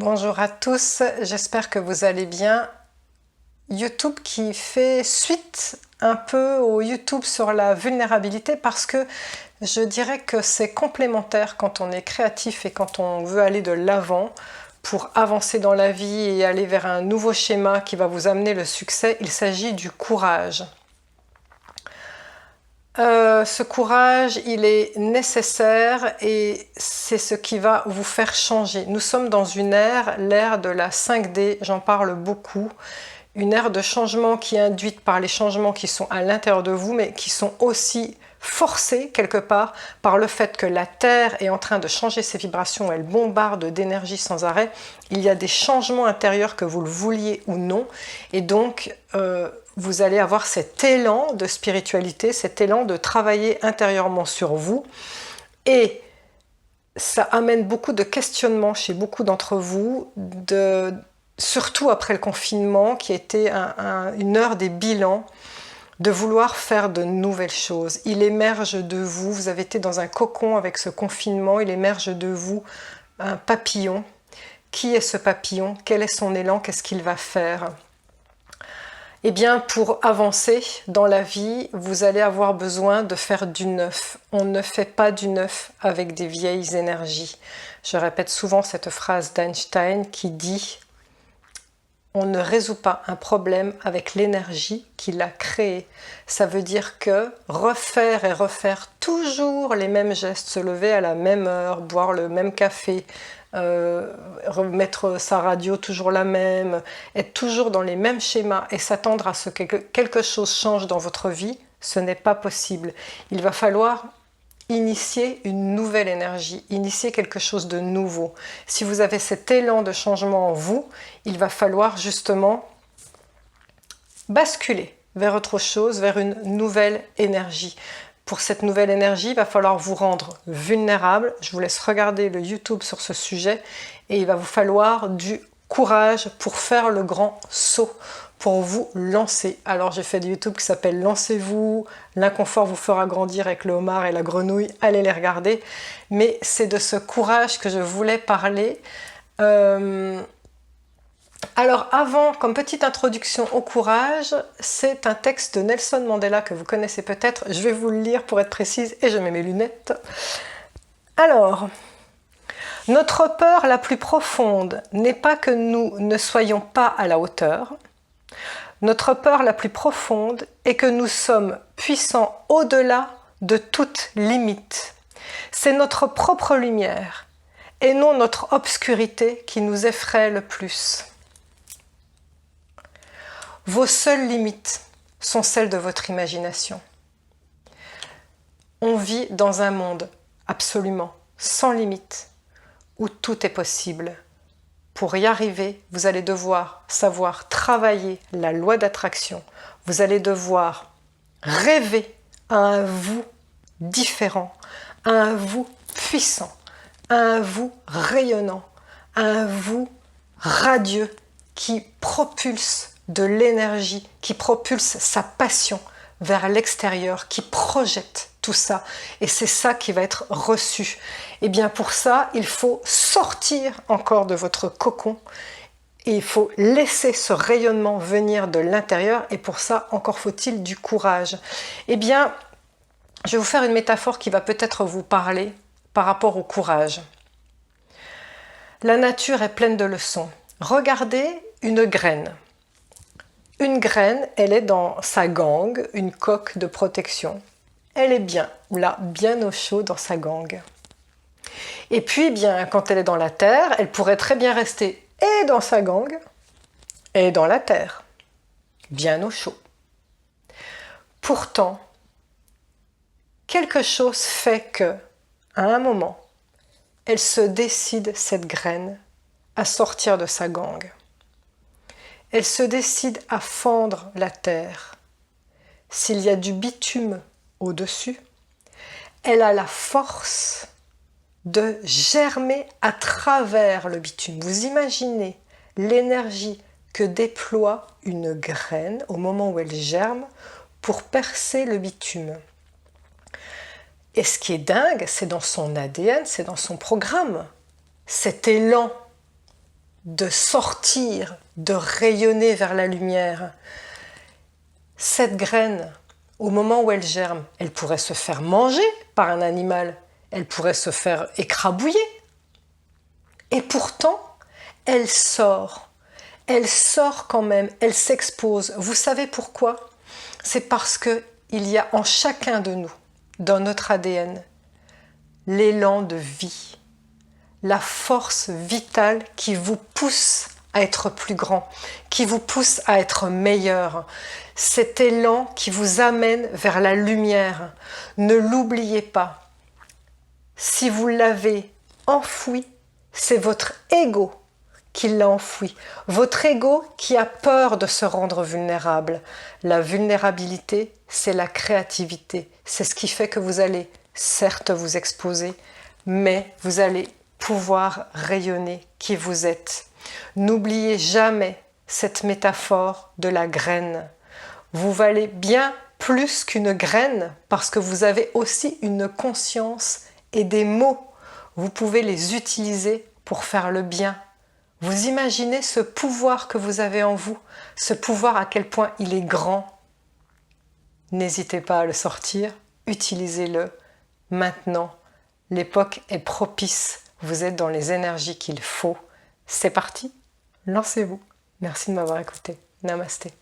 Bonjour à tous, j'espère que vous allez bien. YouTube qui fait suite un peu au YouTube sur la vulnérabilité parce que je dirais que c'est complémentaire quand on est créatif et quand on veut aller de l'avant pour avancer dans la vie et aller vers un nouveau schéma qui va vous amener le succès. Il s'agit du courage. Ce courage, il est nécessaire et c'est ce qui va vous faire changer. Nous sommes dans une ère, l'ère de la 5D, j'en parle beaucoup, une ère de changement qui est induite par les changements qui sont à l'intérieur de vous, mais qui sont aussi forcés quelque part par le fait que la Terre est en train de changer ses vibrations, elle bombarde d'énergie sans arrêt. Il y a des changements intérieurs que vous le vouliez ou non, et donc vous allez avoir cet élan de spiritualité, cet élan de travailler intérieurement sur vous, et ça amène beaucoup de questionnements chez beaucoup d'entre vous, surtout après le confinement qui a été une heure des bilans, de vouloir faire de nouvelles choses. Il émerge de vous, vous avez été dans un cocon avec ce confinement, il émerge de vous un papillon. Qui est ce papillon? Quel est son élan? Qu'est-ce qu'il va faire? Eh bien, pour avancer dans la vie, vous allez avoir besoin de faire du neuf. On ne fait pas du neuf avec des vieilles énergies. Je répète souvent cette phrase d'Einstein qui dit « On ne résout pas un problème avec l'énergie qui l'a créé ». Ça veut dire que refaire et refaire toujours les mêmes gestes, se lever à la même heure, boire le même café, remettre sa radio toujours la même, être toujours dans les mêmes schémas et s'attendre à ce que quelque chose change dans votre vie, ce n'est pas possible. Il va falloir initier une nouvelle énergie, initier quelque chose de nouveau. Si vous avez cet élan de changement en vous, il va falloir justement basculer vers autre chose, vers une nouvelle énergie. Pour cette nouvelle énergie, il va falloir vous rendre vulnérable. Je vous laisse regarder le YouTube sur ce sujet et il va vous falloir du courage pour faire le grand saut, pour vous lancer. Alors j'ai fait des YouTube qui s'appelle Lancez-vous, l'inconfort vous fera grandir avec le homard et la grenouille, allez les regarder. Mais c'est de ce courage que je voulais parler. Alors avant, comme petite introduction au courage, c'est un texte de Nelson Mandela que vous connaissez peut-être. Je vais vous le lire pour être précise et je mets mes lunettes. Alors, notre peur la plus profonde n'est pas que nous ne soyons pas à la hauteur. Notre peur la plus profonde est que nous sommes puissants au-delà de toute limite. C'est notre propre lumière et non notre obscurité qui nous effraie le plus. Vos seules limites sont celles de votre imagination. On vit dans un monde absolument sans limite, où tout est possible. Pour y arriver, vous allez devoir savoir travailler la loi d'attraction. Vous allez devoir rêver à un vous différent, à un vous puissant, à un vous rayonnant, à un vous radieux qui propulse de l'énergie, qui propulse sa passion vers l'extérieur, qui projette tout ça. Et c'est ça qui va être reçu. Et bien pour ça, il faut sortir encore de votre cocon et il faut laisser ce rayonnement venir de l'intérieur. Et pour ça, encore faut-il du courage. Eh bien, je vais vous faire une métaphore qui va peut-être vous parler par rapport au courage. La nature est pleine de leçons. Regardez une graine. Une graine, elle est dans sa gangue, une coque de protection. Elle est bien, là, bien au chaud dans sa gangue. Et puis, bien, quand elle est dans la terre, elle pourrait très bien rester et dans sa gangue et dans la terre, bien au chaud. Pourtant, quelque chose fait que, à un moment, elle se décide, cette graine, à sortir de sa gangue. Elle se décide à fendre la terre. S'il y a du bitume au-dessus, elle a la force de germer à travers le bitume. Vous imaginez l'énergie que déploie une graine au moment où elle germe pour percer le bitume. Et ce qui est dingue, c'est dans son ADN, c'est dans son programme. Cet élan de sortir, de rayonner vers la lumière. Cette graine, au moment où elle germe, elle pourrait se faire manger par un animal, elle pourrait se faire écrabouiller. Et pourtant, elle sort quand même, elle s'expose. Vous savez pourquoi? C'est parce qu'il y a en chacun de nous, dans notre ADN, l'élan de vie, la force vitale qui vous pousse à être plus grand, qui vous pousse à être meilleur. Cet élan qui vous amène vers la lumière. Ne l'oubliez pas. Si vous l'avez enfoui, c'est votre ego qui l'a enfoui. Votre ego qui a peur de se rendre vulnérable. La vulnérabilité, c'est la créativité. C'est ce qui fait que vous allez certes vous exposer, mais vous allez pouvoir rayonner qui vous êtes. N'oubliez jamais cette métaphore de la graine. Vous valez bien plus qu'une graine parce que vous avez aussi une conscience et des mots. Vous pouvez les utiliser pour faire le bien. Vous imaginez ce pouvoir que vous avez en vous, ce pouvoir à quel point il est grand. N'hésitez pas à le sortir, utilisez-le maintenant. L'époque est propice, vous êtes dans les énergies qu'il faut. C'est parti, lancez-vous. Merci de m'avoir écouté. Namasté.